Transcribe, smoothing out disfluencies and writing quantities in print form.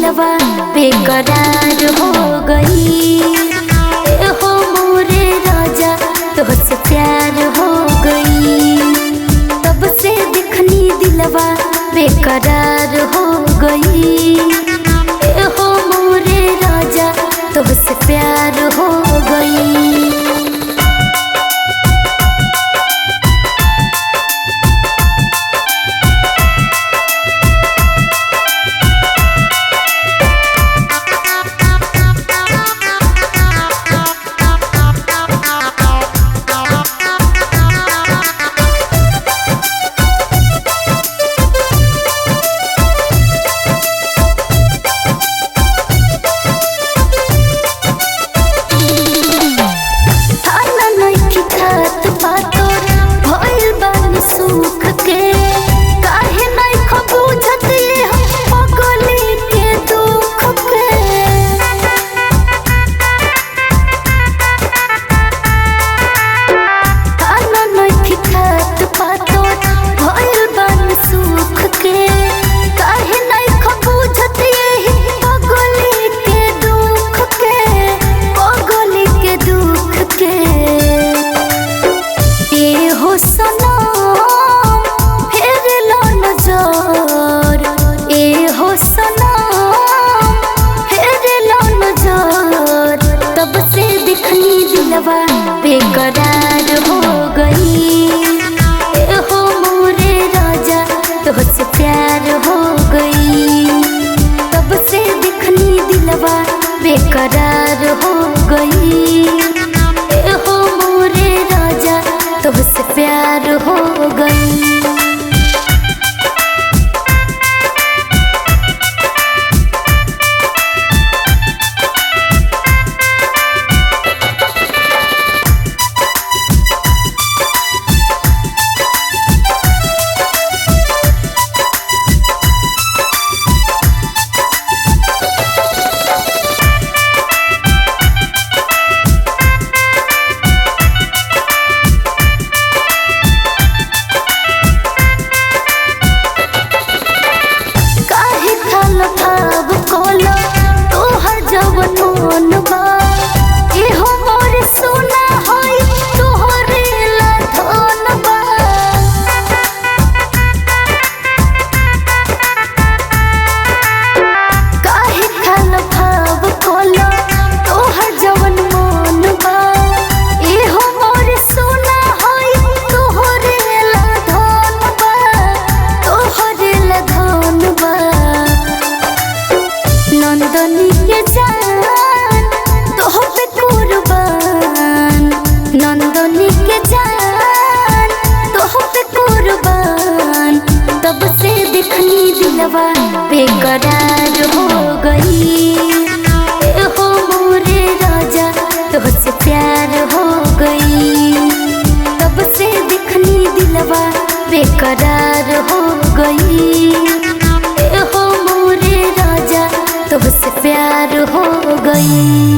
दिलवा बेकरार हो गई। हो मोरे राजा तुझसे प्यार हो गई। तब से दिखनी दिलवा बेकरार हो गई। हो मोरे राजा तुझसे प्यार हो गई। बेकरार हो गई। हो मोरे राजा तुझसे प्यार हो गई। तब से दिखनी दिलवा बेकरार हो गई। हो मोरे राजा तुझसे प्यार हो गई। नंदनी के जान तोह पे कुर्बान। नंदनी के जान तोह पे कुर्बान। तब से दिखनी दिलवा बेकरार हो गई। हो मोरे राजा तुझसे प्यार हो गई। तब से दिखनी दिलवा बेकरार हो गई। हो मोरे राजा तुझसे प्यार हो गई।